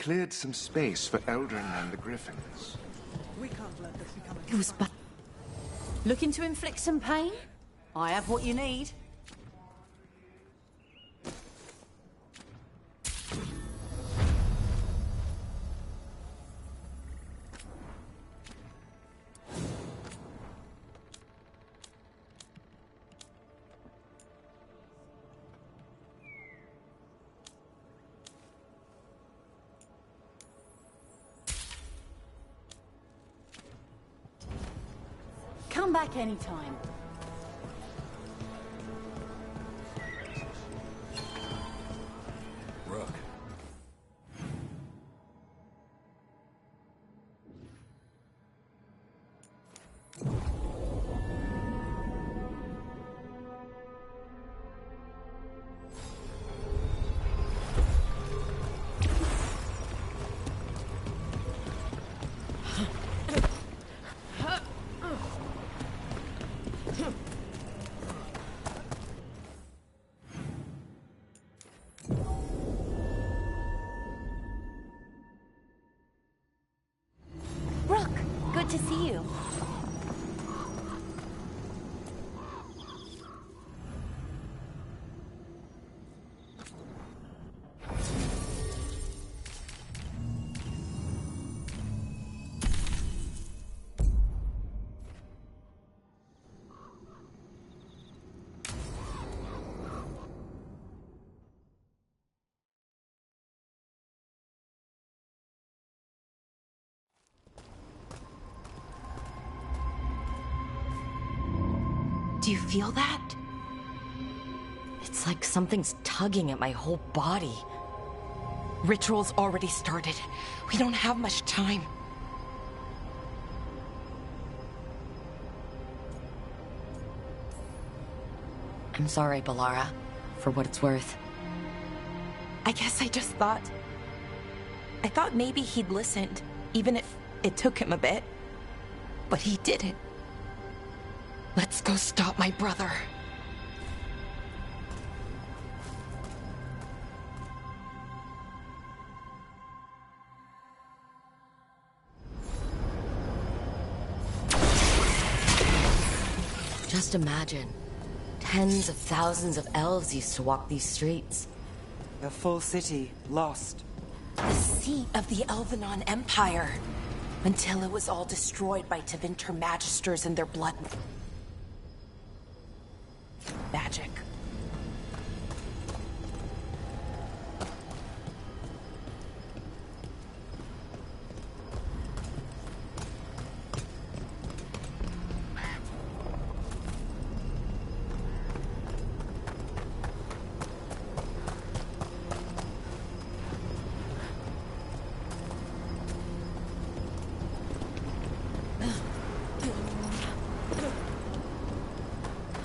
cleared some space for Eldrin and the Griffins. We can't let this become a... It was bad. Looking to inflict some pain? I have what you need. Come back anytime. Rook. Rook, good to see you. Do you feel that? It's like something's tugging at my whole body. Ritual's already started. We don't have much time. I'm sorry, Balara, for what it's worth. I guess I just thought... I thought maybe he'd listened, even if it took him a bit. But he didn't. Let's go stop my brother. Just imagine. Tens of thousands of elves used to walk these streets. The full city, lost. The seat of the Elvenon Empire. Until it was all destroyed by Tevinter magisters and their blood... magic.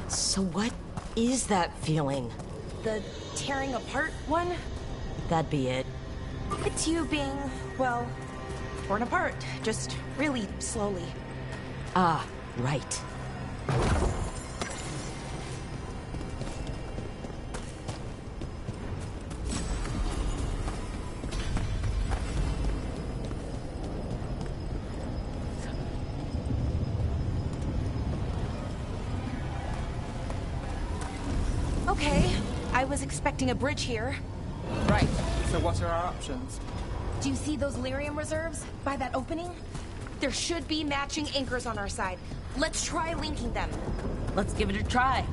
So what is that feeling? The tearing apart one? That'd be it. It's you being, well, torn apart. Just really slowly. Ah, right. Okay, I was expecting a bridge here. Right, so what are our options? Do you see those lyrium reserves by that opening? There should be matching anchors on our side. Let's try linking them. Let's give it a try.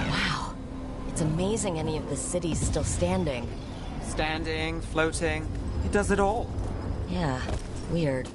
Wow. It's amazing any of the city's still standing. Standing, floating, it does it all. Yeah, weird.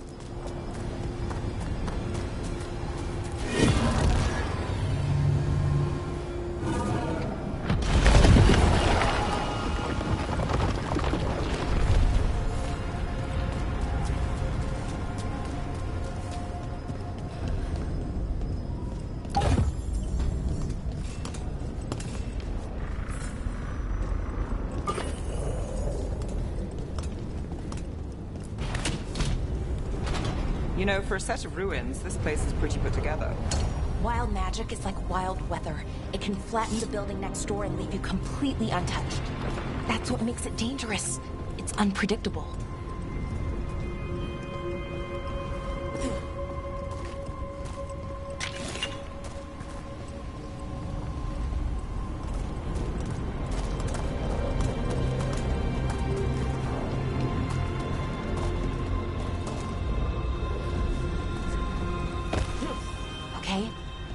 You know, for a set of ruins, this place is pretty put together. Wild magic is like wild weather. It can flatten the building next door and leave you completely untouched. That's what makes it dangerous. It's unpredictable.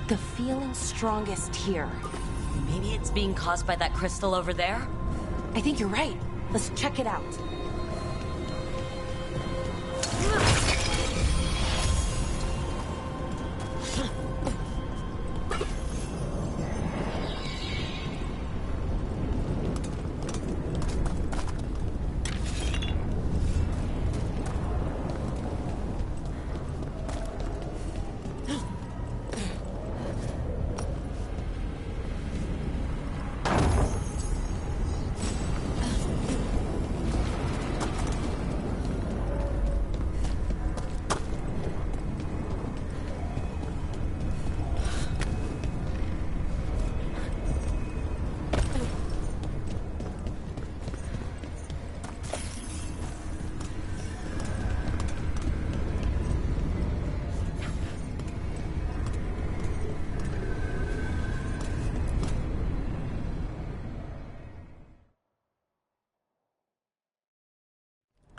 The feeling's strongest here. Maybe it's being caused by that crystal over there? I think you're right. Let's check it out.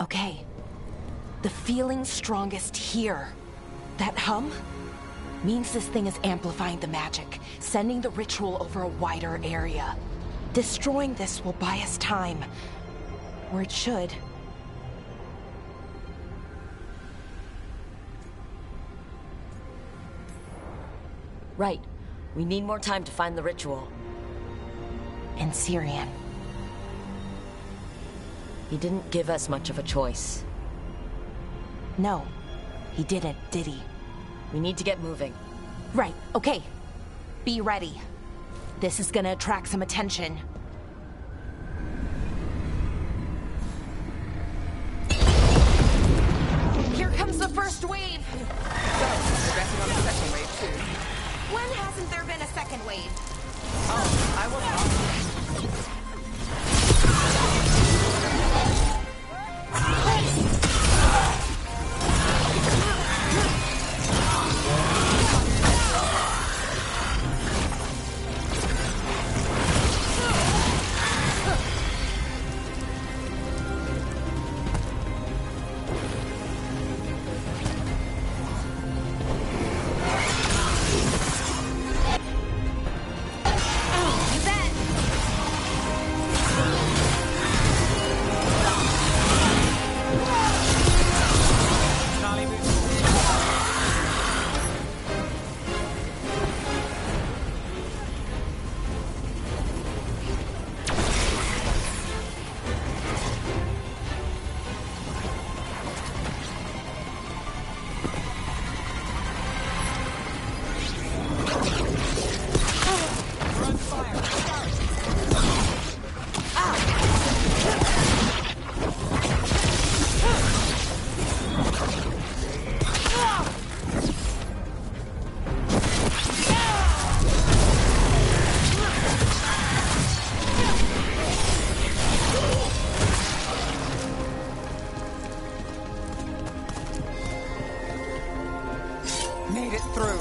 Okay. The feeling's strongest here. That hum means this thing is amplifying the magic, sending the ritual over a wider area. Destroying this will buy us time. Or it should. Right. We need more time to find the ritual. And Syrian. He didn't give us much of a choice. No, he didn't, did he? We need to get moving. Right, okay. Be ready. This is gonna attract some attention. Here comes the first wave! So, we're getting on the second wave too. When hasn't there been a second wave? Oh, I will not. Made it through.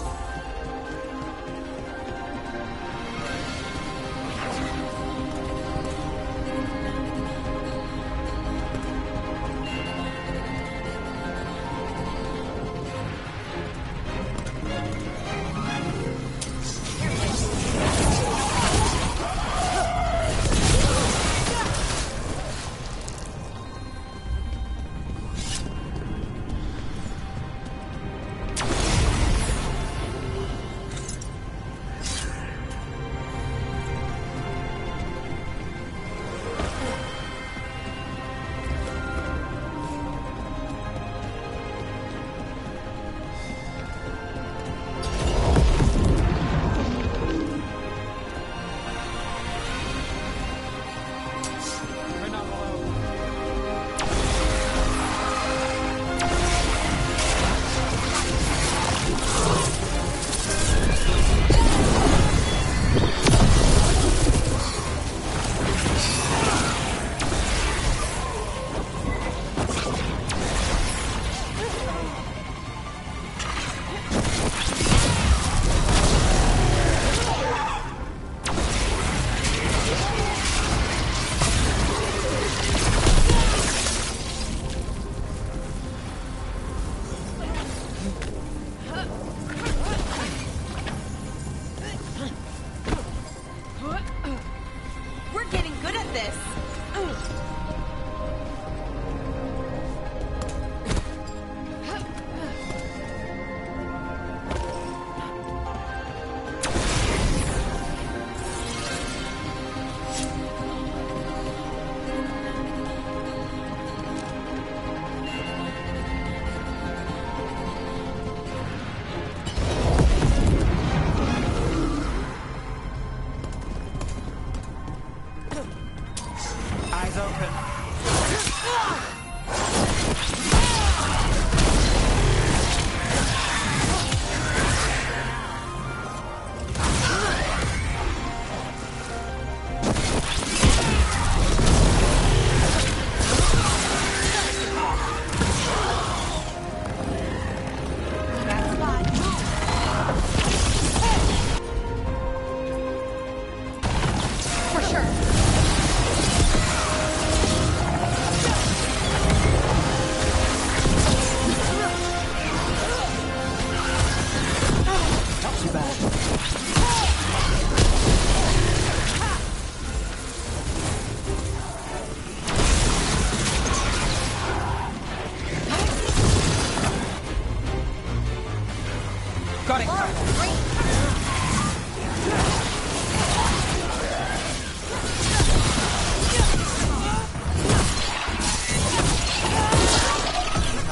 Got it. Now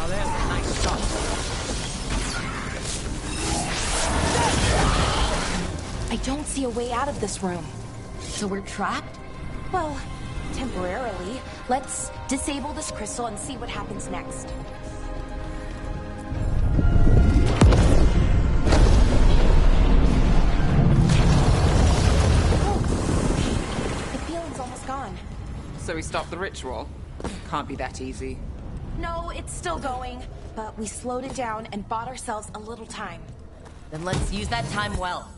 there's a nice shot. I don't see a way out of this room. So we're trapped? Well, temporarily. Let's disable this crystal and see what happens next. Oh, the feeling's almost gone. So we stopped the ritual? Can't be that easy. No, it's still going, but we slowed it down and bought ourselves a little time. Then let's use that time well.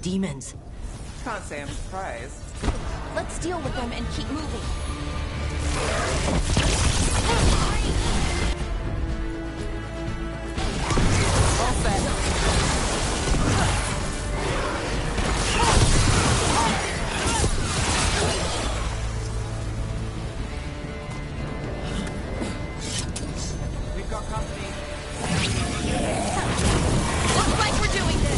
Demons. Can't say I'm surprised. Let's deal with them and keep moving. All set. We've got company. Looks like we're doing this.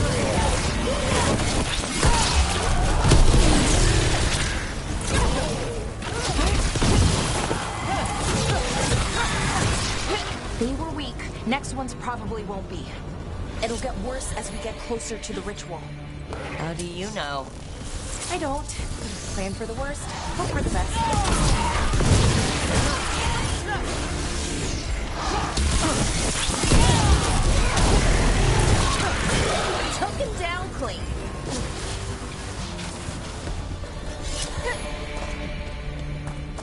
They were weak. Next ones probably won't be. It'll get worse as we get closer to the ritual. How do you know? I don't. Plan for the worst, hope for the best. Took him down clean.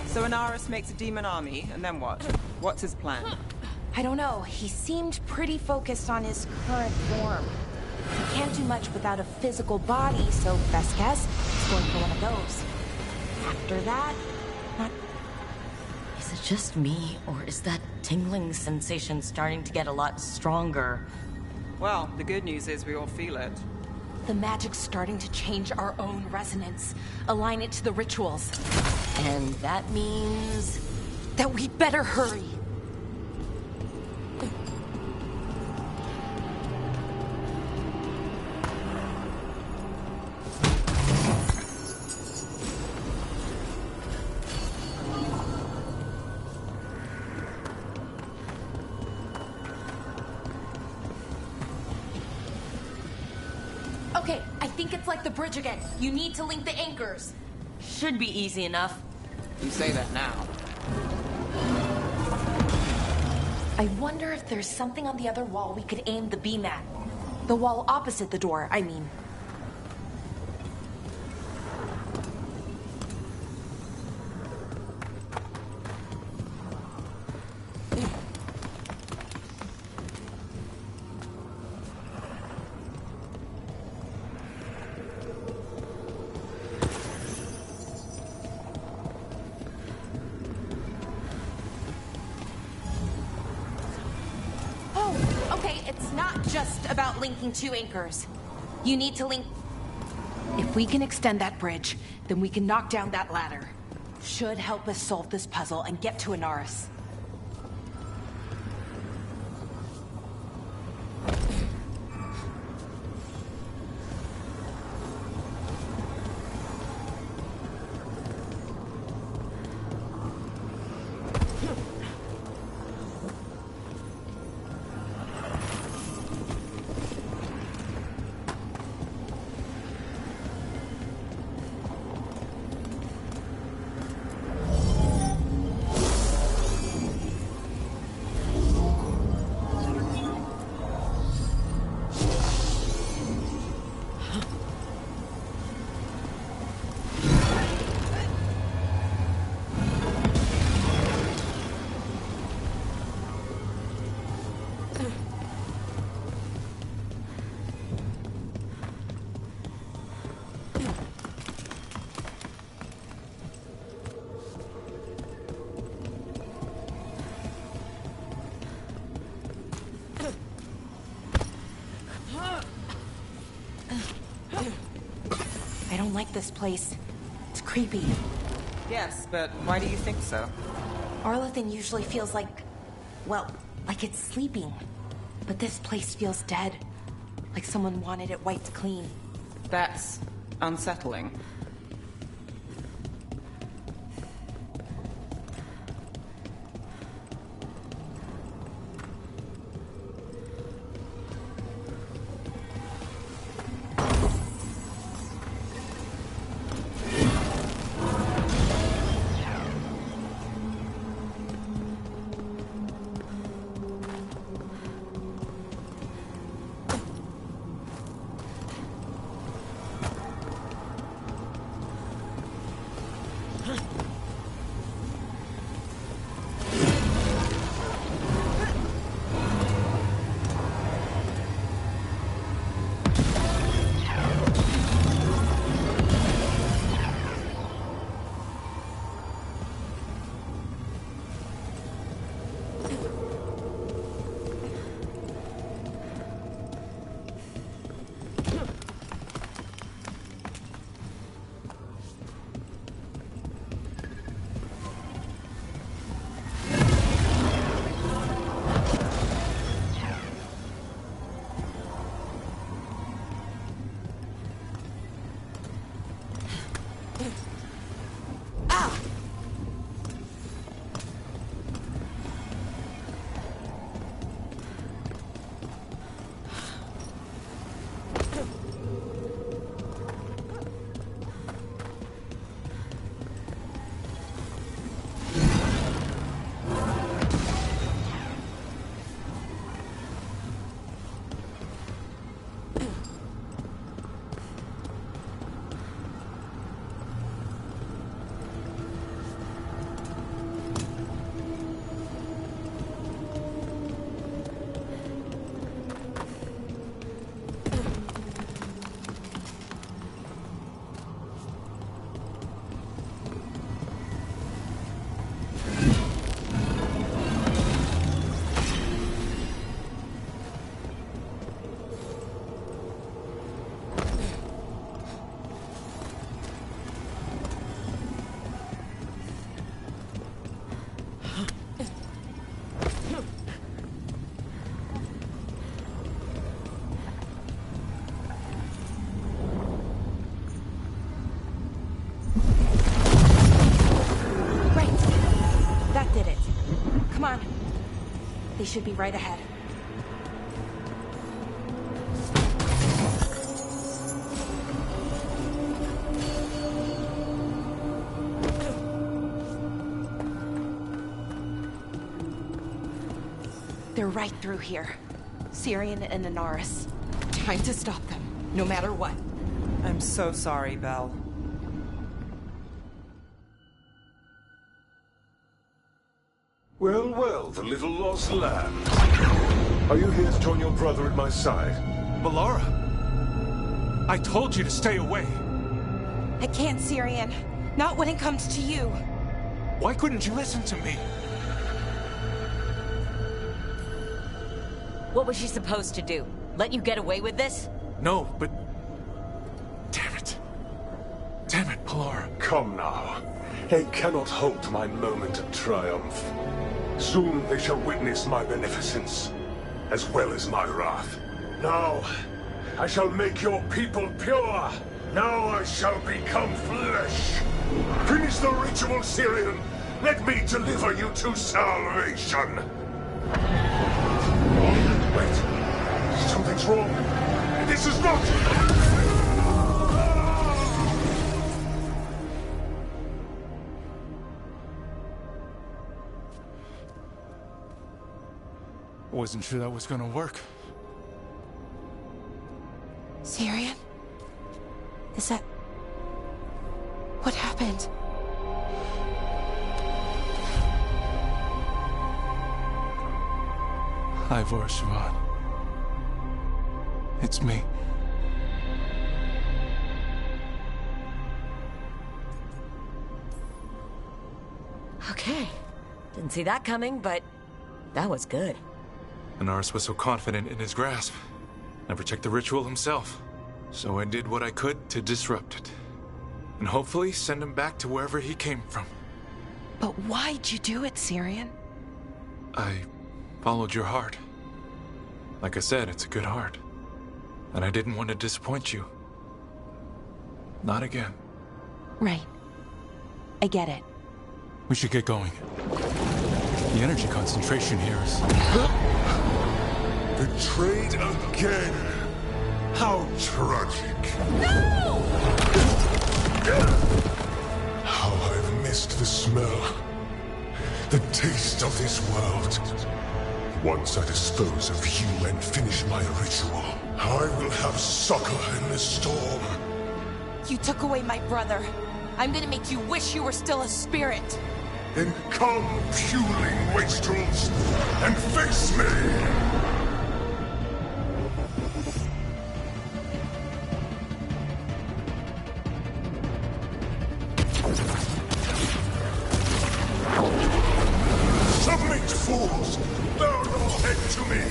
So Anaris makes a demon army, and then what? What's his plan? I don't know. He seemed pretty focused on his current form. He can't do much without a physical body, so best guess, he's going for one of those. After that, not... Is it just me, or is that tingling sensation starting to get a lot stronger? Well, the good news is we all feel it. The magic's starting to change our own resonance, align it to the rituals. And that means... that we better hurry. Okay, I think it's like the bridge again. You need to link the anchors. Should be easy enough. You say that now. I wonder if there's something on the other wall we could aim the beam at. The wall opposite the door, I mean. Just about linking two anchors. You need to link... If we can extend that bridge, then we can knock down that ladder. Should help us solve this puzzle and get to Anaris. I don't like this place. It's creepy. Yes, but why do you think so? Arlathan usually feels like, well, like it's sleeping. But this place feels dead. Like someone wanted it wiped clean. That's unsettling. They should be right ahead. They're right through here. Syrian and Inaris. Time to stop them, no matter what. I'm so sorry, Belle. Well, well, the little lost lamb. Are you here to join your brother at my side? Melara! I told you to stay away! I can't, Syrian. Not when it comes to you. Why couldn't you listen to me? What was she supposed to do? Let you get away with this? No, but... Damn it. Damn it, Melara. Come now. They cannot halt my moment of triumph. Soon they shall witness my beneficence, as well as my wrath. Now, I shall make your people pure. Now I shall become flesh. Finish the ritual, Syrian. Let me deliver you to salvation. Wait. Something's wrong. This is not... I wasn't sure that was gonna work. Syrian? Is that... What happened? Ivor Siobhan. It's me. Okay. Didn't see that coming, but that was good. Inaris was so confident in his grasp. Never checked the ritual himself. So I did what I could to disrupt it. And hopefully send him back to wherever he came from. But why'd you do it, Syrian? I followed your heart. Like I said, it's a good heart. And I didn't want to disappoint you. Not again. Right. I get it. We should get going. The energy concentration here is... Betrayed again! How tragic! No! How I've missed the smell, the taste of this world. Once I dispose of you and finish my ritual, I will have succor in the storm. You took away my brother. I'm gonna make you wish you were still a spirit. Then come, puling wastrels, and face me! Submit, fools! Bow your head to me!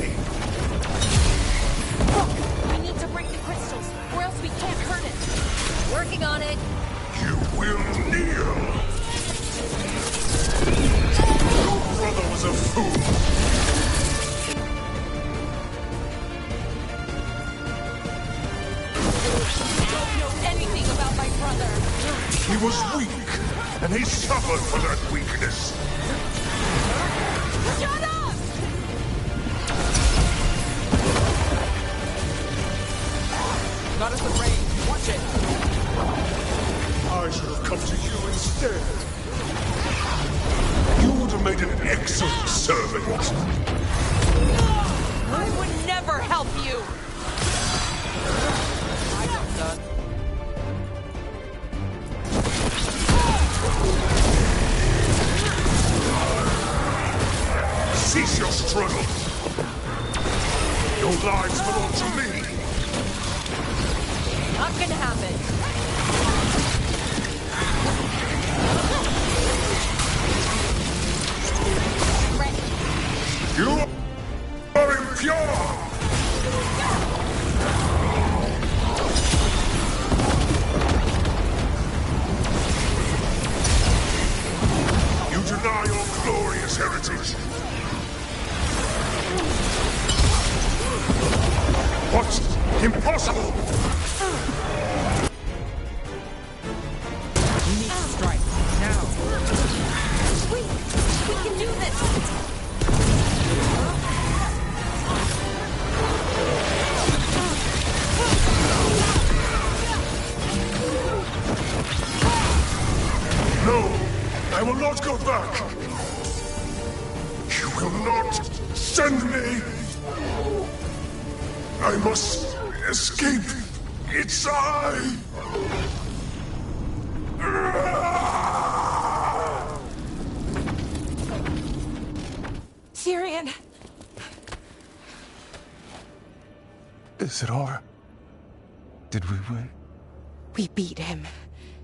Look, I need to break the crystals, or else we can't hurt it. Working on it. You will kneel! Your brother was a fool! You don't know anything about my brother. He was weak, and he suffered for that weakness. Shut up! Got us the range. Watch it. I should have come to you instead. You would have made an excellent servant. I would never help you. I got done. Cease your struggle. Your lives belong to me. Not gonna happen. You are impure! You deny your glorious heritage. What? Impossible! We need to strike. Now. We can do this. No! I will not go back! You will not send me! I must escape its eye! Syrian. Is it over? Did we win? We beat him.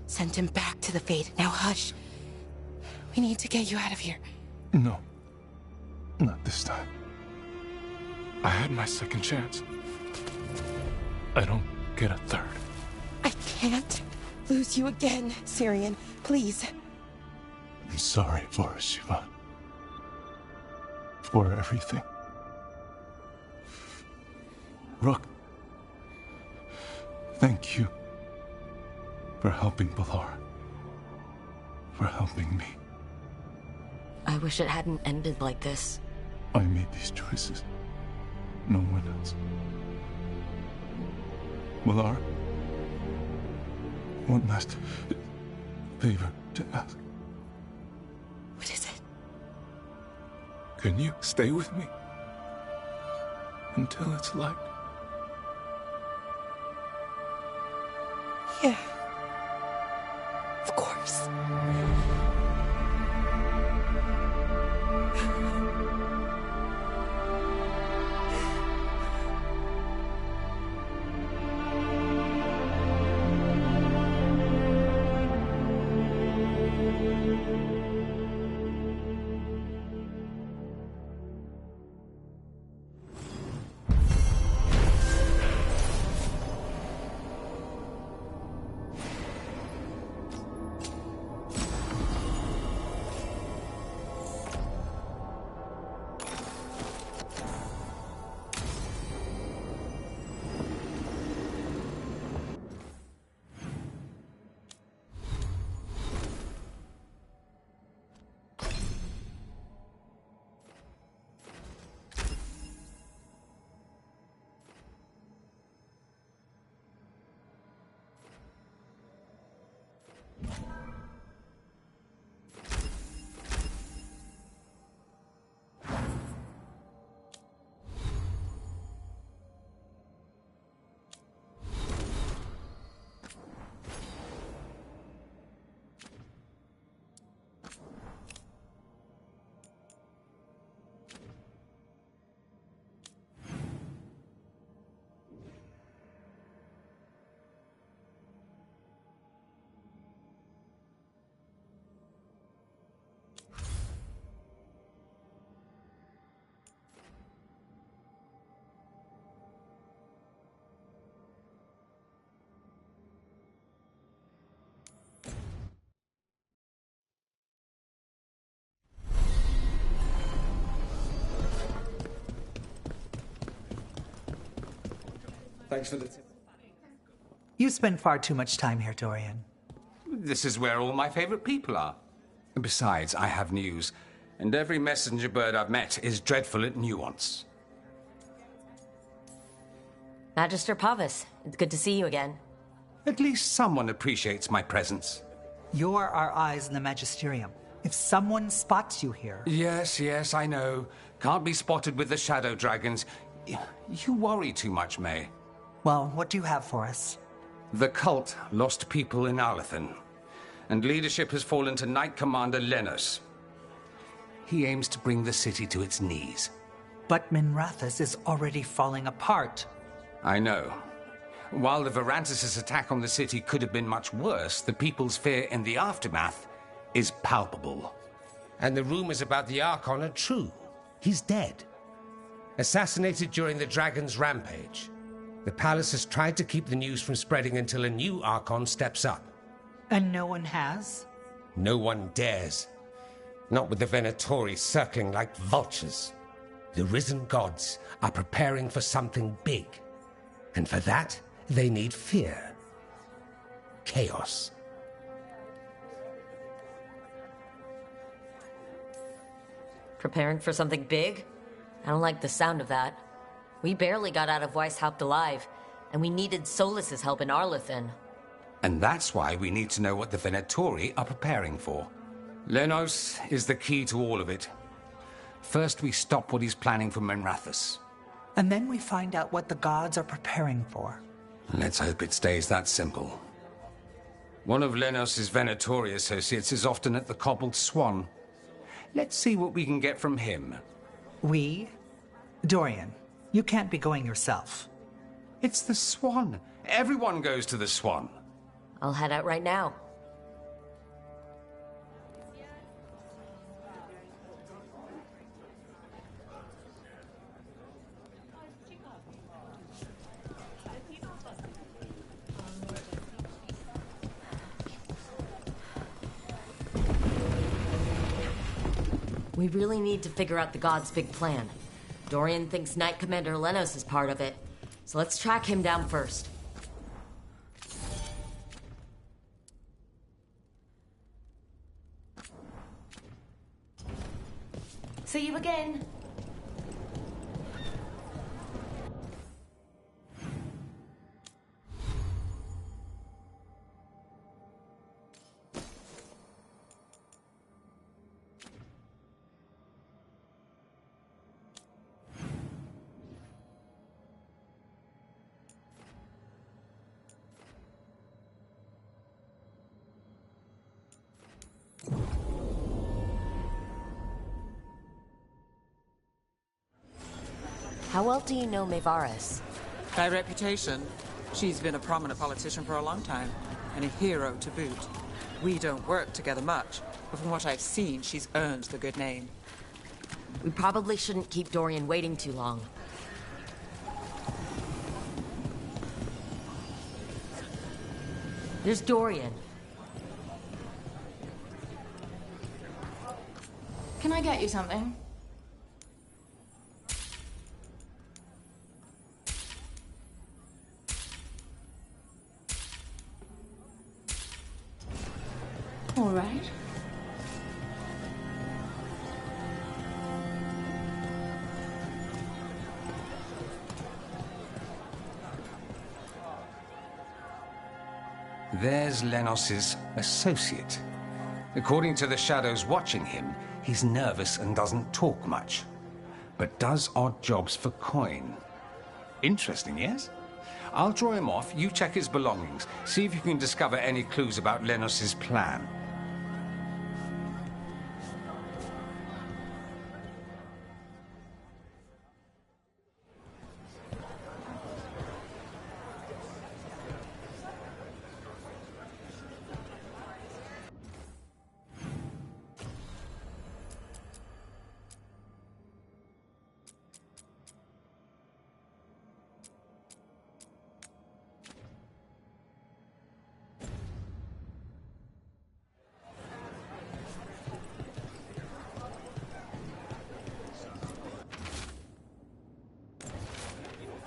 Sent him back to the Fate. Now hush. We need to get you out of here. No. Not this time. I had my second chance. I don't get a third. I can't lose you again, Syrian. Please. I'm sorry for Sivan. For everything. Rook. Thank you. For helping Balara. For helping me. I wish it hadn't ended like this. I made these choices. No one else. Balara? One last favor to ask. What is it? Can you stay with me? Until it's light? Yeah. Of course. Thanks for the... You spend far too much time here, Dorian. This is where all my favorite people are. Besides, I have news, and every messenger bird I've met is dreadful at nuance. Magister Pavis, it's good to see you again. At least someone appreciates my presence. You're our eyes in the Magisterium. If someone spots you here... Yes, I know. Can't be spotted with the shadow dragons. You worry too much, May. Well, what do you have for us? The cult lost people in Arlathan, and leadership has fallen to Knight Commander Lenos. He aims to bring the city to its knees. But Minrathous is already falling apart. I know. While the Varantis' attack on the city could have been much worse, the people's fear in the aftermath is palpable. And the rumors about the Archon are true. He's dead. Assassinated during the Dragon's rampage. The palace has tried to keep the news from spreading until a new Archon steps up. And no one has? No one dares. Not with the Venatori circling like vultures. The risen gods are preparing for something big. And for that, they need fear. Chaos. Preparing for something big? I don't like the sound of that. We barely got out of Weishaupt alive, and we needed Solas' help in Arlathan. And that's why we need to know what the Venatori are preparing for. Lenos is the key to all of it. First, we stop what he's planning for Minrathous. And then we find out what the gods are preparing for. Let's hope it stays that simple. One of Lenos' Venatori associates is often at the Cobbled Swan. Let's see what we can get from him. We? Dorian, you can't be going yourself. It's the Swan. Everyone goes to the Swan. I'll head out right now. We really need to figure out the gods' big plan. Dorian thinks Knight Commander Lenos is part of it, so let's track him down first. See you again. How well do you know Nevarra? By reputation, she's been a prominent politician for a long time, and a hero to boot. We don't work together much, but from what I've seen, she's earned the good name. We probably shouldn't keep Dorian waiting too long. There's Dorian. Can I get you something? All right. There's Lenos' associate. According to the shadows watching him, he's nervous and doesn't talk much, but does odd jobs for coin. Interesting, yes? I'll draw him off, you check his belongings, see if you can discover any clues about Lenos' plan.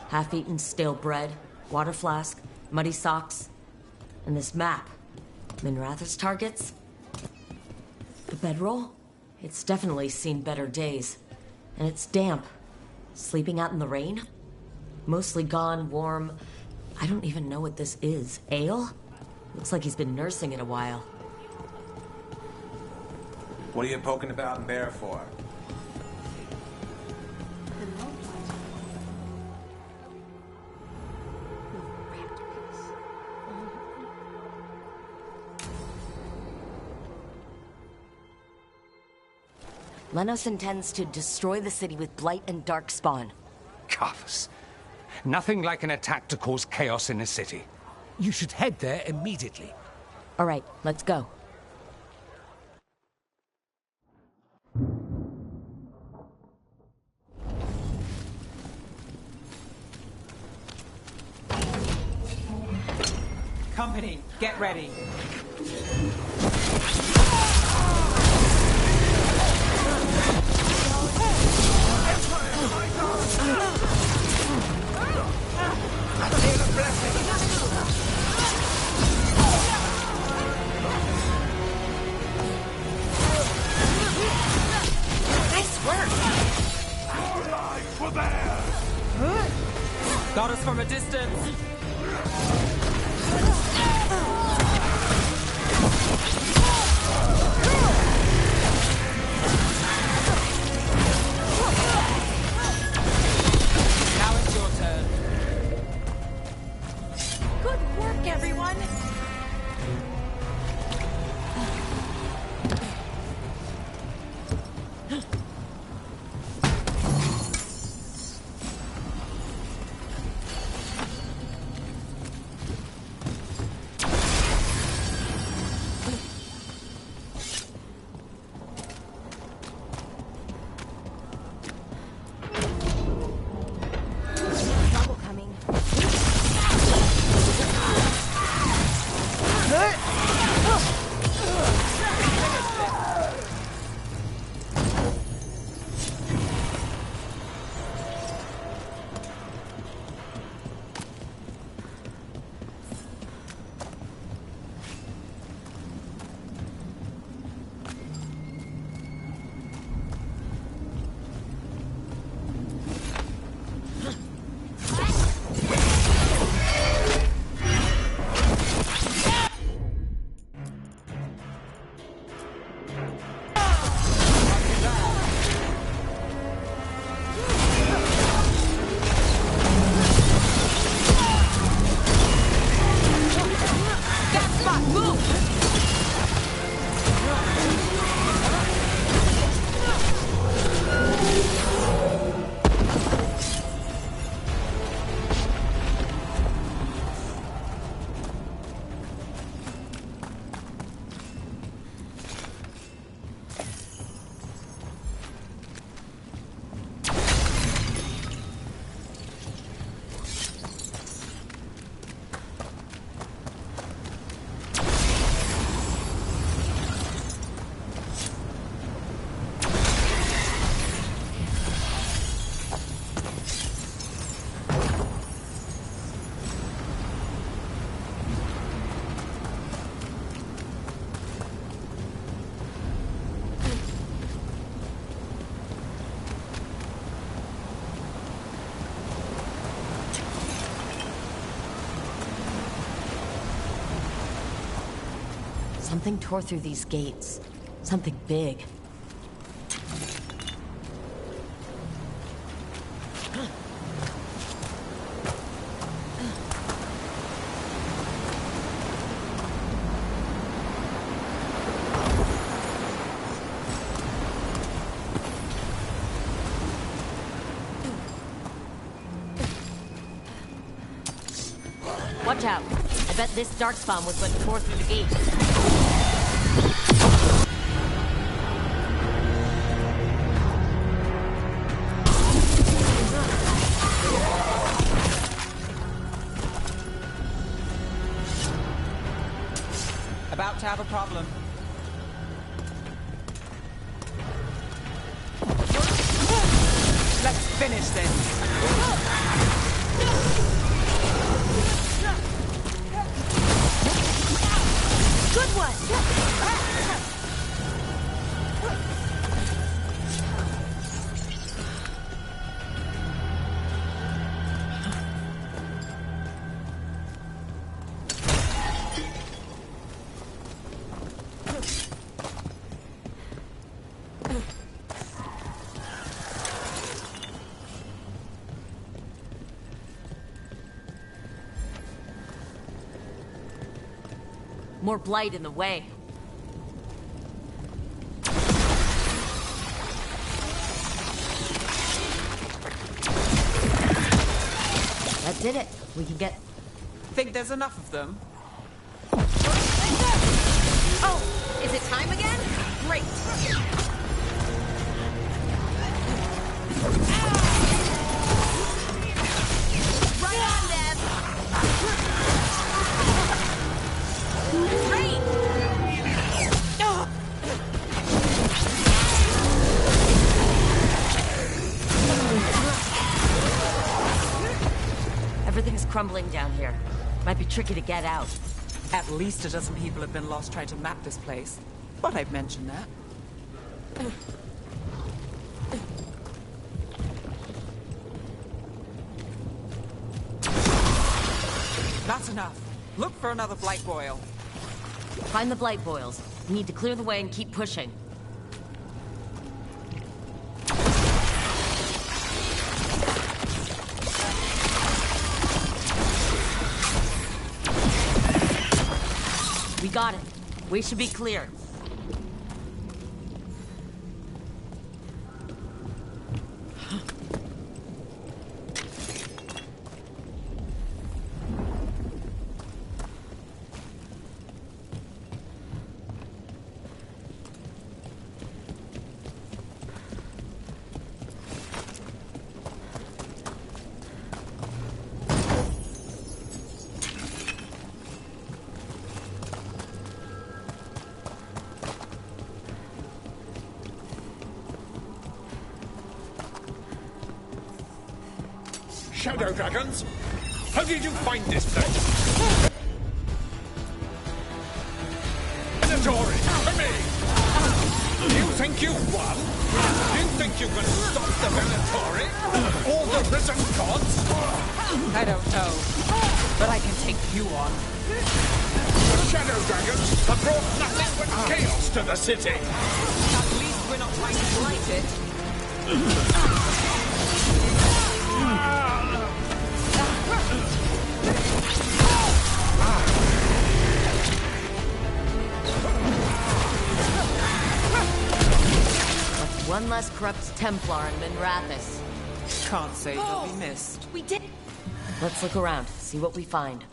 Half-eaten stale bread, water flask, muddy socks, and this map. Minratha's targets? The bedroll? It's definitely seen better days. And it's damp. Sleeping out in the rain? Mostly gone, warm. I don't even know what this is. Ale? Looks like he's been nursing it a while. What are you poking about in there for? Lenos intends to destroy the city with blight and darkspawn. Cuffs. Nothing like an attack to cause chaos in a city. You should head there immediately. All right, let's go. Company, get ready. Nice work! Our lives were there! Got us from a distance. Now it's your turn. Good work, everyone! Trouble coming. Something tore through these gates. Something big. Watch out. I bet this darkspawn was what tore through the gate. About to have a problem. Let's finish this. More blight in the way. That did it. We can get... Think there's enough of them? Oh, is it time again? Great. Right on, Nev. Great. Everything's crumbling down here. Might be tricky to get out. At least a dozen people have been lost trying to map this place. But I'd mention that. That's enough. Look for another blight boil. Find the blight boils. We need to clear the way and keep pushing. We got it. We should be clear. Shadow dragons? How did you find this place? Venatori, for me! You think you won? You think you can stop the Venatori? Or the risen gods? I don't know, but I can take you on. Shadow dragons have brought nothing but chaos to the city. At least we're not trying to blight it. One less corrupt Templar in Minrathous. Can't say they'll be missed. We did... Let's look around, see what we find.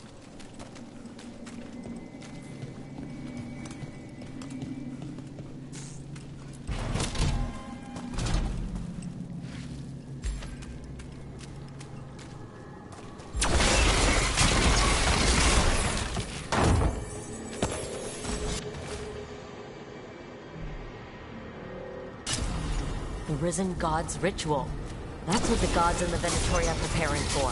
The Risen God's ritual. That's what the gods in the Venatori are preparing for.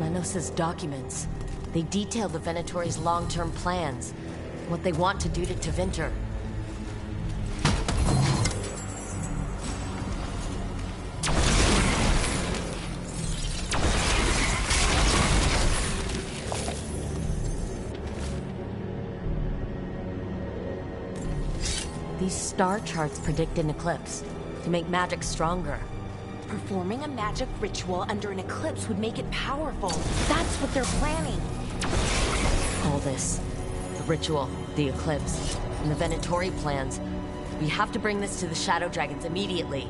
Manos' documents. They detail the Venatori's long-term plans, what they want to do to Tevinter. These star charts predict an eclipse to make magic stronger. Performing a magic ritual under an eclipse would make it powerful. That's what they're planning. All this, the ritual, the eclipse, and the Venatori plans. We have to bring this to the Shadow Dragons immediately.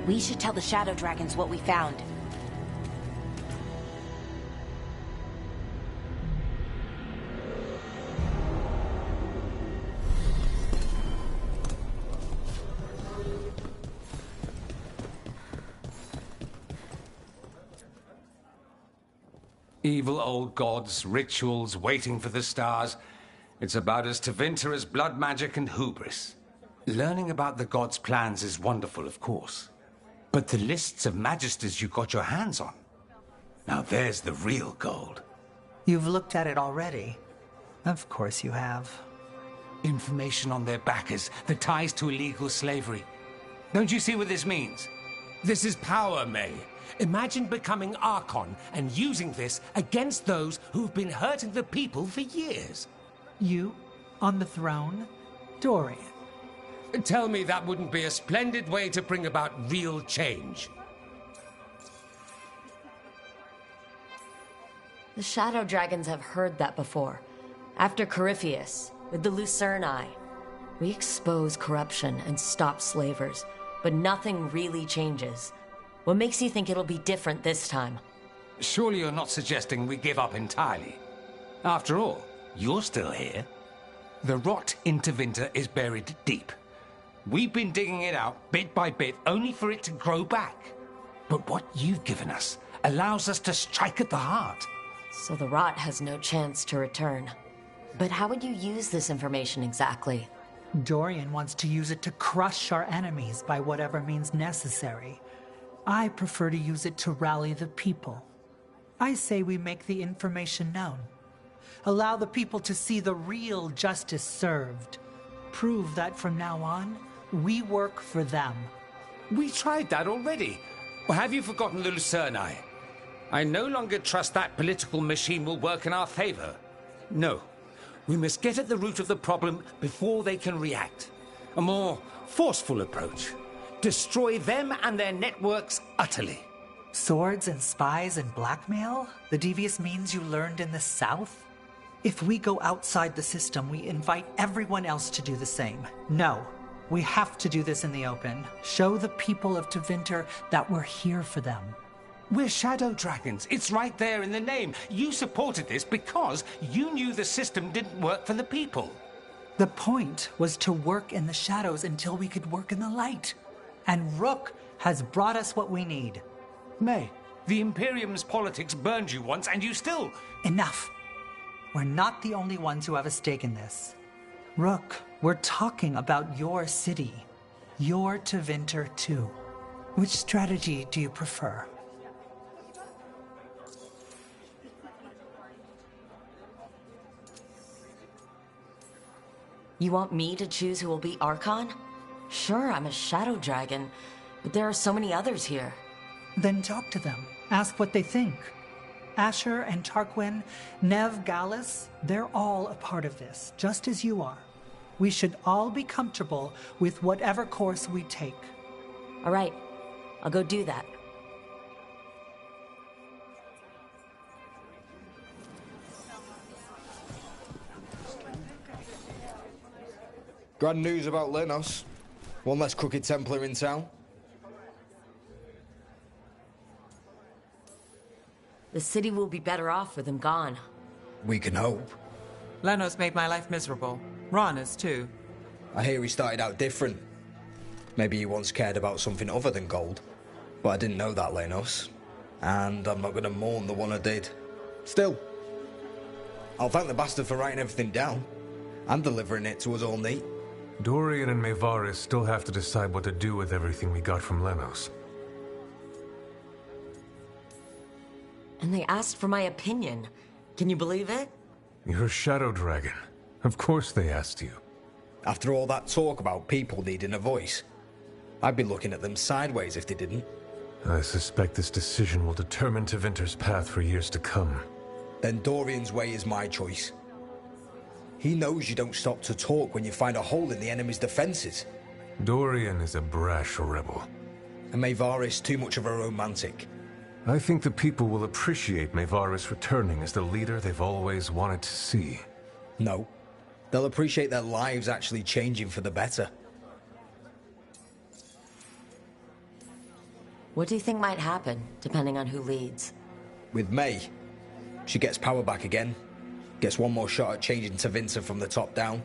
We should tell the Shadow Dragons what we found. Evil old gods, rituals, waiting for the stars. It's about as Tevinter as blood magic and hubris. Learning about the gods' plans is wonderful, of course. But the lists of magisters you got your hands on, now there's the real gold. You've looked at it already. Of course you have. Information on their backers, the ties to illegal slavery. Don't you see what this means? This is power, May. Imagine becoming Archon and using this against those who've been hurting the people for years. You, on the throne? Dorian. Tell me that wouldn't be a splendid way to bring about real change. The Shadow Dragons have heard that before. After Corypheus, with the Lucerni, we expose corruption and stop slavers, but nothing really changes. What makes you think it'll be different this time? Surely you're not suggesting we give up entirely. After all, you're still here. The rot in Tevinter is buried deep. We've been digging it out bit by bit, only for it to grow back. But what you've given us allows us to strike at the heart. So the rot has no chance to return. But how would you use this information exactly? Dorian wants to use it to crush our enemies by whatever means necessary. I prefer to use it to rally the people. I say we make the information known. Allow the people to see the real justice served. Prove that from now on, we work for them. We tried that already. Or have you forgotten the Lucerni? I no longer trust that political machine will work in our favor. No. We must get at the root of the problem before they can react. A more forceful approach. Destroy them and their networks utterly. Swords and spies and blackmail? The devious means you learned in the South? If we go outside the system, we invite everyone else to do the same. No, we have to do this in the open. Show the people of Tevinter that we're here for them. We're Shadow Dragons. It's right there in the name. You supported this because you knew the system didn't work for the people. The point was to work in the shadows until we could work in the light. And Rook has brought us what we need. May, the Imperium's politics burned you once and you still... Enough. We're not the only ones who have a stake in this. Rook, we're talking about your city. Your Tevinter too. Which strategy do you prefer? You want me to choose who will be Archon? Sure, I'm a Shadow Dragon, but there are so many others here. Then talk to them. Ask what they think. Asher and Tarquin, Nev Gallus, they're all a part of this, just as you are. We should all be comfortable with whatever course we take. All right, I'll go do that. Grand news about Lenos. One less crooked Templar in town. The city will be better off with him gone. We can hope. Lenos made my life miserable. Rana's too. I hear he started out different. Maybe he once cared about something other than gold. But I didn't know that, Lenos. And I'm not going to mourn the one I did. Still, I'll thank the bastard for writing everything down. And delivering it to us all neat. Dorian and Nevarra still have to decide what to do with everything we got from Lenos. And they asked for my opinion. Can you believe it? You're a Shadow Dragon. Of course they asked you. After all that talk about people needing a voice, I'd be looking at them sideways if they didn't. I suspect this decision will determine Tevinter's path for years to come. Then Dorian's way is my choice. He knows you don't stop to talk when you find a hole in the enemy's defenses. Dorian is a brash rebel. And Nevarra's too much of a romantic. I think the people will appreciate Nevarra's returning as the leader they've always wanted to see. No. They'll appreciate their lives actually changing for the better. What do you think might happen, depending on who leads? With May, she gets power back again. Gets one more shot at changing Tevinter from the top down.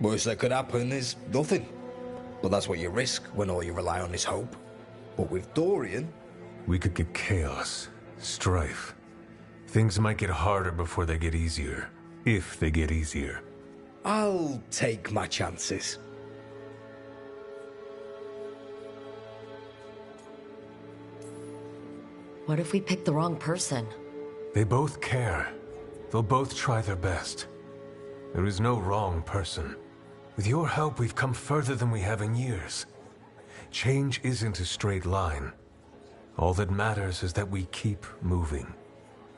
Worst that could happen is nothing. But that's what you risk when all you rely on is hope. But with Dorian... We could get chaos, strife. Things might get harder before they get easier. If they get easier. I'll take my chances. What if we pick the wrong person? They both care. They'll both try their best. There is no wrong person. With your help, we've come further than we have in years. Change isn't a straight line. All that matters is that we keep moving.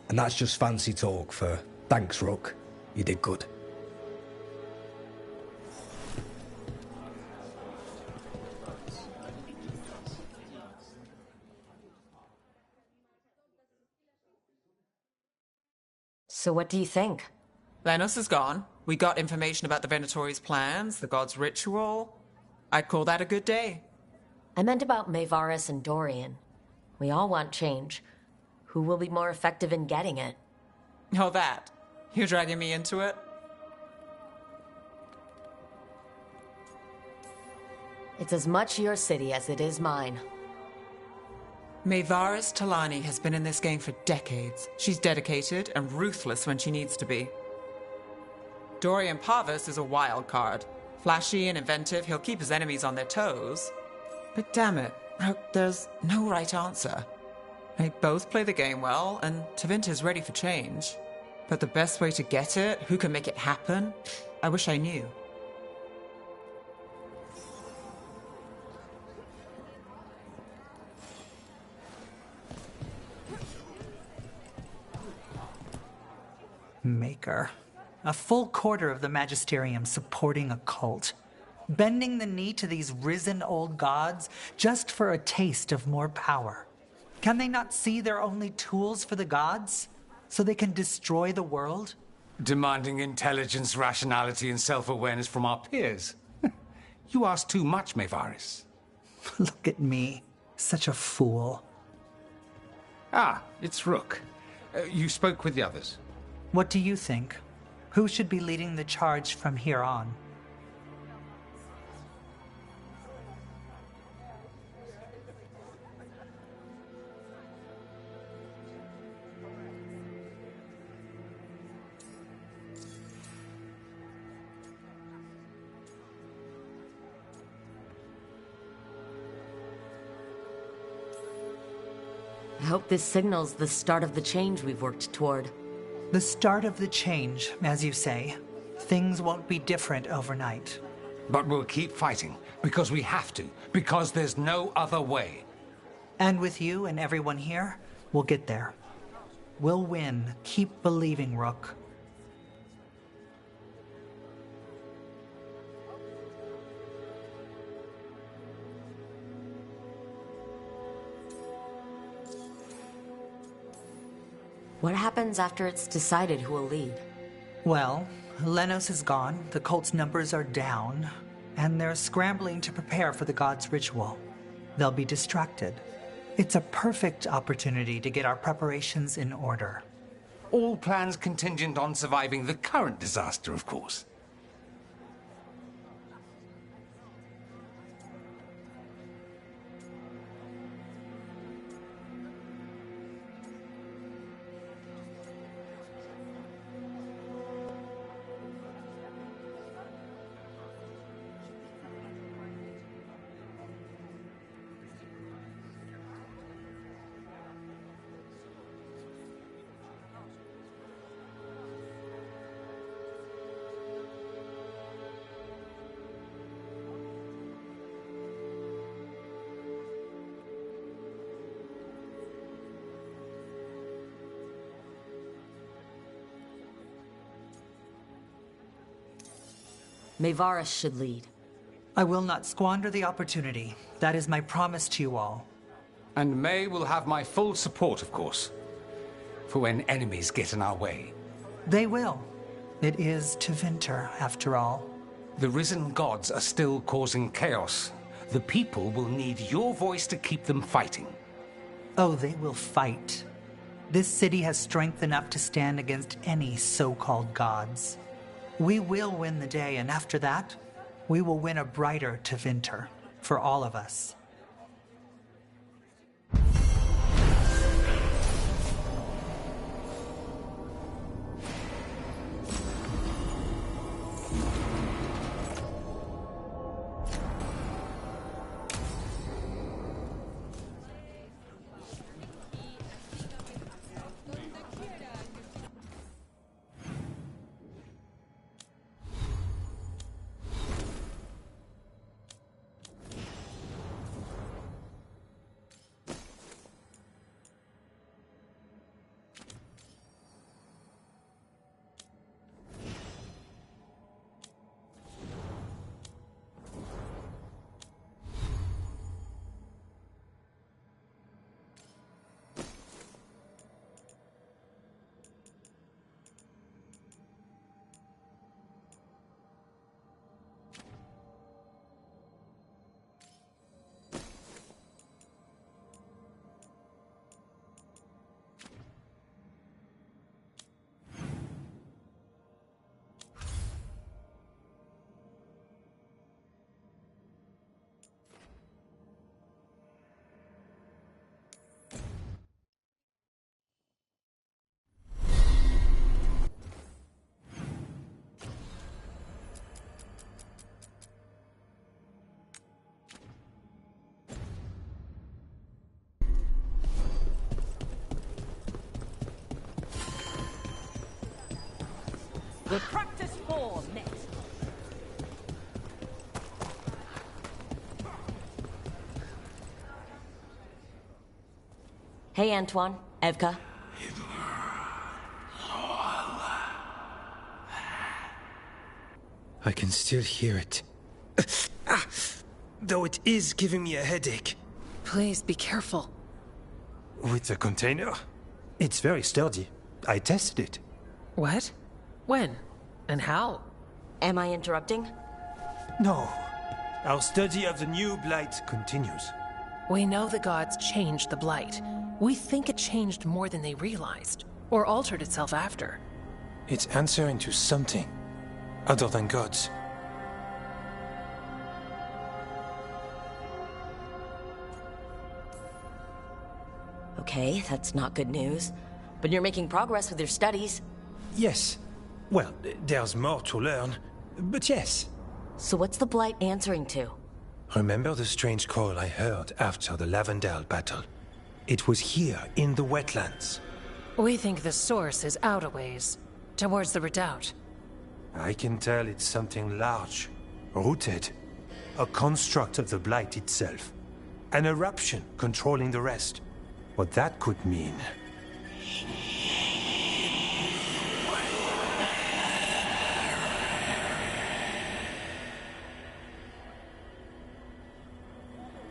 And that's just fancy talk for thanks, Rook. You did good. So what do you think? Lenos is gone. We got information about the Venatori's plans, the god's ritual. I'd call that a good day. I meant about Maevaris and Dorian. We all want change. Who will be more effective in getting it? Oh, that. You're dragging me into it? It's as much your city as it is mine. Maevaris Talani has been in this game for decades. She's dedicated and ruthless when she needs to be. Dorian Parvis is a wild card. Flashy and inventive, he'll keep his enemies on their toes. But damn it, there's no right answer. They both play the game well, and Tevinter's ready for change. But the best way to get it, who can make it happen, I wish I knew. Maker. A full quarter of the Magisterium supporting a cult. Bending the knee to these risen old gods just for a taste of more power. Can they not see they're only tools for the gods? So they can destroy the world? Demanding intelligence, rationality, and self-awareness from our peers. You ask too much, Maevaris. Look at me. Such a fool. Ah, it's Rook. You spoke with the others. What do you think? Who should be leading the charge from here on? I hope this signals the start of the change we've worked toward. The start of the change, as you say. Things won't be different overnight. But we'll keep fighting, because we have to, because there's no other way. And with you and everyone here, we'll get there. We'll win. Keep believing, Rook. What happens after it's decided who will lead? Well, Lenos is gone, the cult's numbers are down, and they're scrambling to prepare for the god's ritual. They'll be distracted. It's a perfect opportunity to get our preparations in order. All plans contingent on surviving the current disaster, of course. Maevaris should lead. I will not squander the opportunity. That is my promise to you all. And May will have my full support, of course. For when enemies get in our way. They will. It is Tevinter, after all. The risen gods are still causing chaos. The people will need your voice to keep them fighting. Oh, they will fight. This city has strength enough to stand against any so-called gods. We will win the day, and after that, we will win a brighter Tevinter for all of us. The practice form next. Hey, Antoine. Evka. I can still hear it. Though it is giving me a headache. Please be careful. With the container? It's very sturdy. I tested it. What? When? And how? Am I interrupting? No. Our study of the new blight continues. We know the gods changed the blight. We think it changed more than they realized, or altered itself after. It's answering to something other than gods. Okay, that's not good news. But you're making progress with your studies. Yes. Well, there's more to learn, but yes. So what's the blight answering to? Remember the strange call I heard after the Lavendale battle? It was here, in the wetlands. We think the source is out a ways, towards the redoubt. I can tell it's something large, rooted. A construct of the blight itself. An eruption controlling the rest. What that could mean...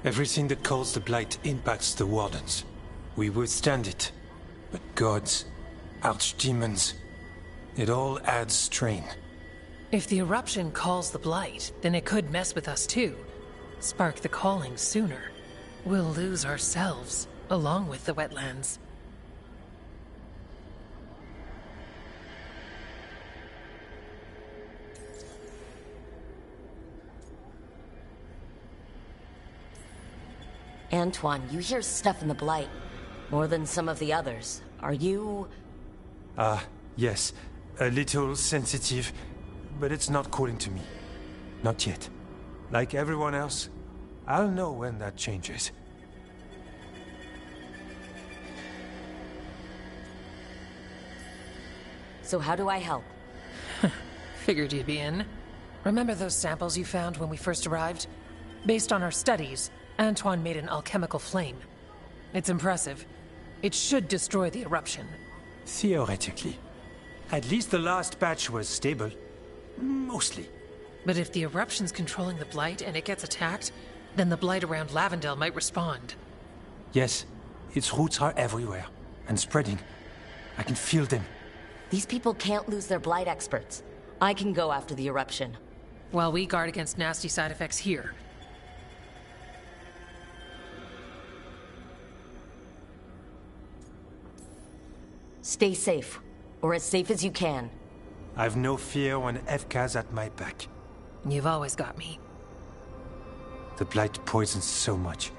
Everything that calls the blight impacts the Wardens. We withstand it. But gods, archdemons, it all adds strain. If the eruption calls the blight, then it could mess with us too. Spark the calling sooner. We'll lose ourselves, along with the wetlands. Antoine, you hear stuff in the blight. More than some of the others. Are you... Yes. A little sensitive, but it's not calling to me. Not yet. Like everyone else, I'll know when that changes. So how do I help? Figured you'd be in. Remember those samples you found when we first arrived? Based on our studies, Antoine made an alchemical flame. It's impressive. It should destroy the eruption. Theoretically. At least the last batch was stable. Mostly. But if the eruption's controlling the blight and it gets attacked, then the blight around Lavendale might respond. Yes. Its roots are everywhere. And spreading. I can feel them. These people can't lose their blight experts. I can go after the eruption. While we guard against nasty side effects here. Stay safe. Or as safe as you can. I've no fear when Evka's at my back. You've always got me. The blight poisons so much.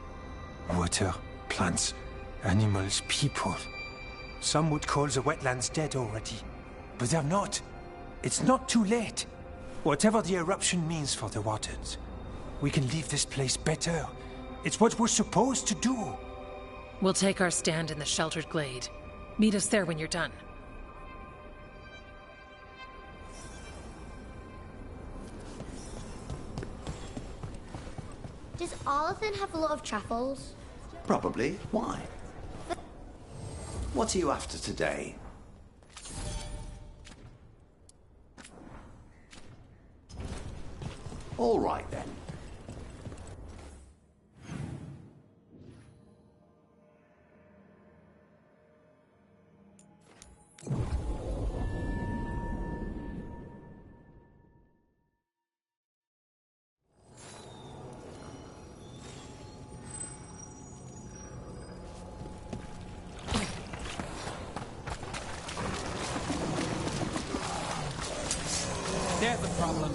Water, plants, animals, people. Some would call the wetlands dead already. But they're not. It's not too late. Whatever the eruption means for the Wardens, we can leave this place better. It's what we're supposed to do. We'll take our stand in the sheltered glade. Meet us there when you're done. Does Arlathan have a lot of truffles? Probably. Why? What are you after today? All right then. There's the problem.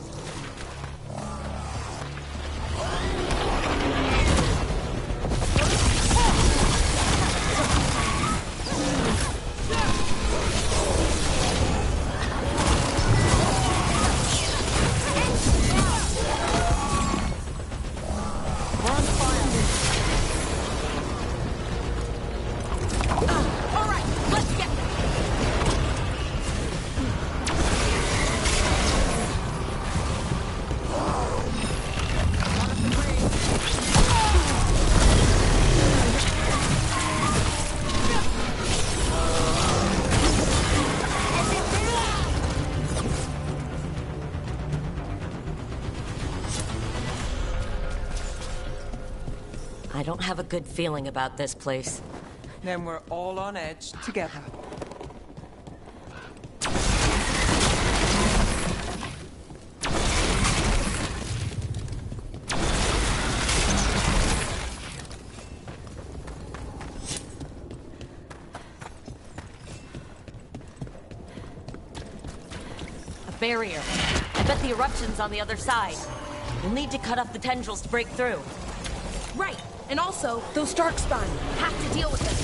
I don't have a good feeling about this place. Then we're all on edge together. Barrier. I bet the eruption's on the other side. We'll need to cut off the tendrils to break through. Right, and also, those darkspawn. Have to deal with them.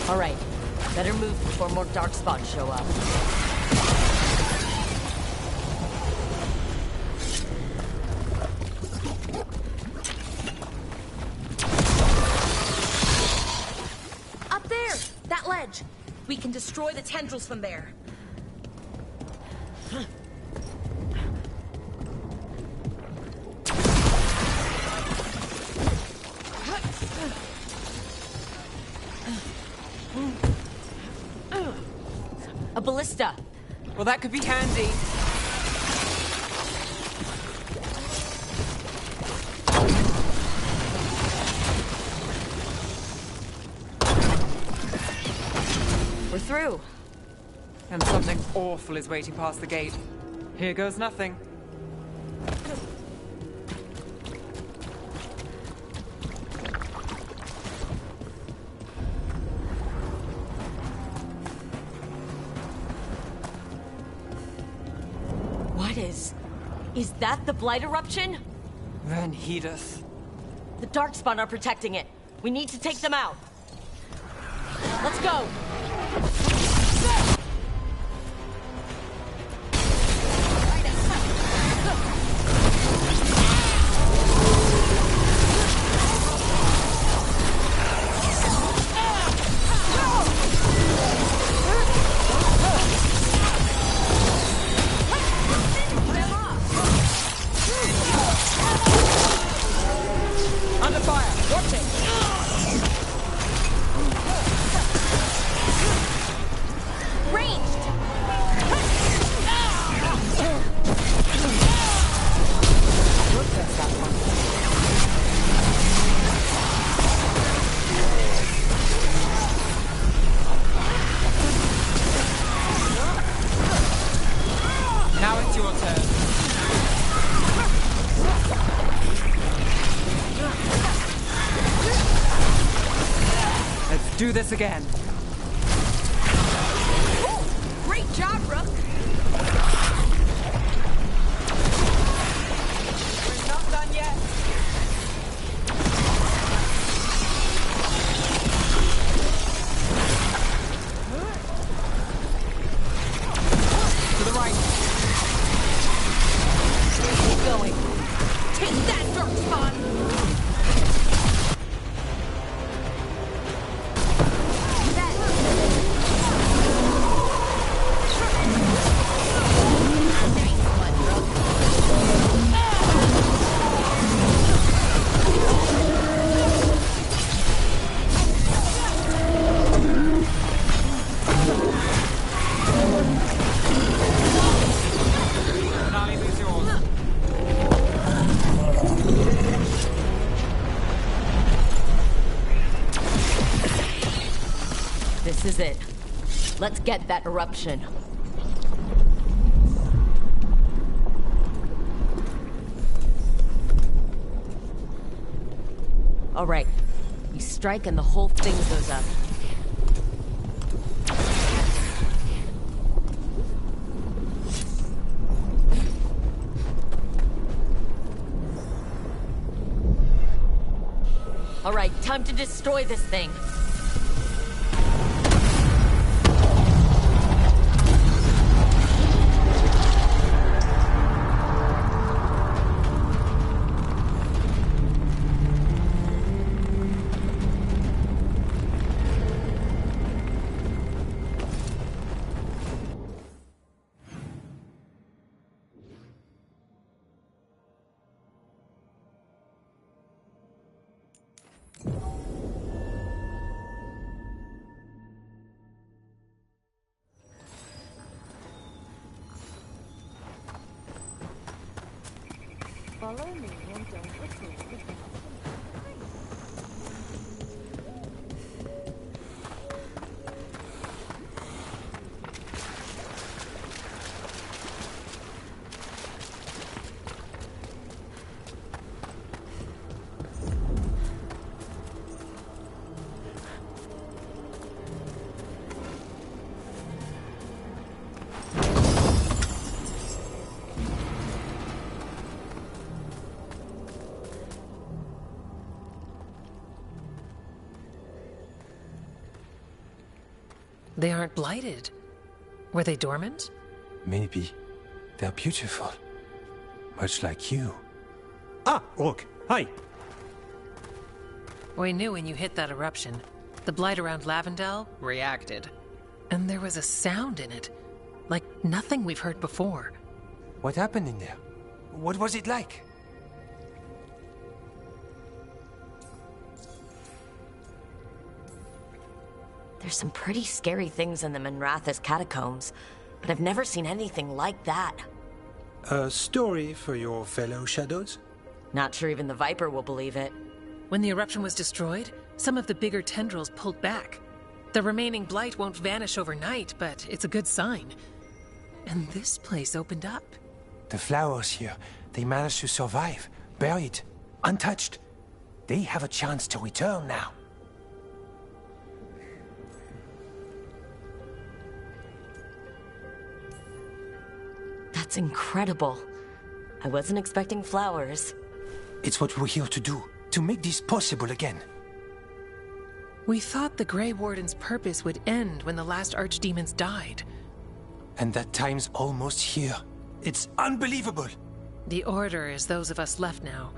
All right, better move before more darkspawn show up. We can destroy the tendrils from there. A ballista. Well, that could be handy. We're through. And something awful is waiting past the gate. Here goes nothing. What is that the Blight eruption? Then heed us. The Darkspawn are protecting it. We need to take them out. Let's go! Under fire! Watch it! Now it's your turn. Let's do this again. Ooh, great job, Rook. We're not done yet. To the right. Keep going. Take that, darkspawn. This is it. Let's get that eruption. All right. We strike and the whole thing goes up. All right, time to destroy this thing. Follow me and don't whistle. They aren't blighted. Were they dormant? Maybe. They're beautiful. Much like you. Ah, Rook, hi. We knew when you hit that eruption. The blight around Lavendel reacted. And there was a sound in it. Like nothing we've heard before. What happened in there? What was it like? There's some pretty scary things in the Minrathous catacombs, but I've never seen anything like that. A story for your fellow shadows? Not sure even the Viper will believe it. When the eruption was destroyed, some of the bigger tendrils pulled back. The remaining blight won't vanish overnight, but it's a good sign. And this place opened up. The flowers here, they managed to survive, buried, untouched. They have a chance to return now. That's incredible. I wasn't expecting flowers. It's what we're here to do, to make this possible again. We thought the Grey Wardens' purpose would end when the last archdemons died. And that time's almost here. It's unbelievable! The Order is those of us left now.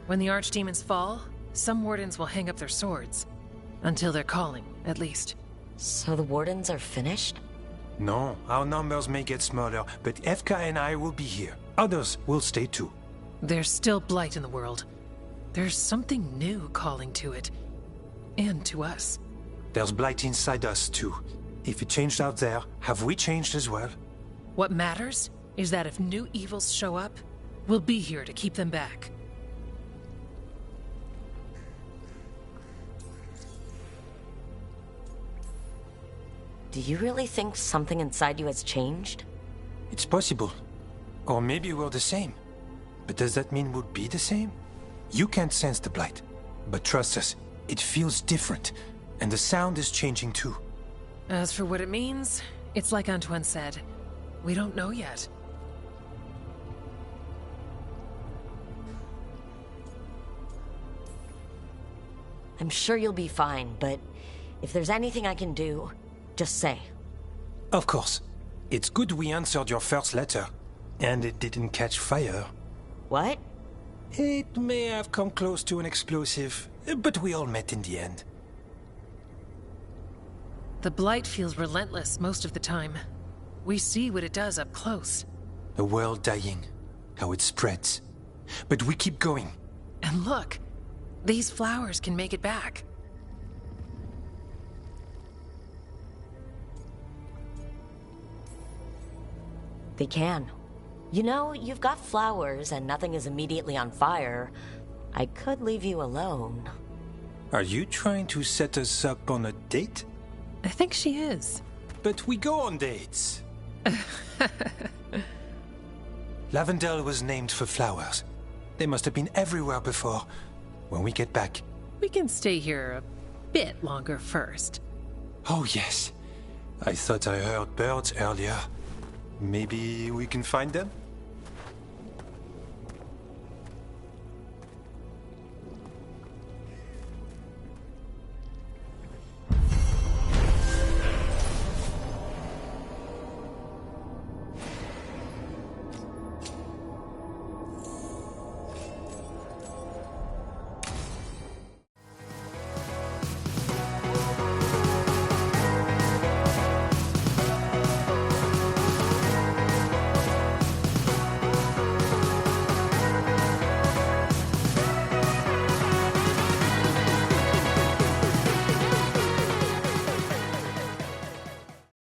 When the archdemons fall, some Wardens will hang up their swords. Until they're calling, at least. So the Wardens are finished? No, our numbers may get smaller, but FK and I will be here. Others will stay too. There's still blight in the world. There's something new calling to it. And to us. There's blight inside us too. If it changed out there, have we changed as well? What matters is that if new evils show up, we'll be here to keep them back. Do you really think something inside you has changed? It's possible. Or maybe we're the same. But does that mean we'll be the same? You can't sense the blight. But trust us, it feels different. And the sound is changing too. As for what it means, it's like Antoine said. We don't know yet. I'm sure you'll be fine, but if there's anything I can do, just say. Of course. It's good we answered your first letter. And it didn't catch fire. What? It may have come close to an explosive, but we all met in the end. The blight feels relentless most of the time. We see what it does up close. A world dying. How it spreads. But we keep going. And look, these flowers can make it back. They can. You know, you've got flowers and nothing is immediately on fire. I could leave you alone. Are you trying to set us up on a date? I think she is. But we go on dates. Lavendel was named for flowers. They must have been everywhere before. When we get back... We can stay here a bit longer first. Oh, yes. I thought I heard birds earlier. Maybe we can find them?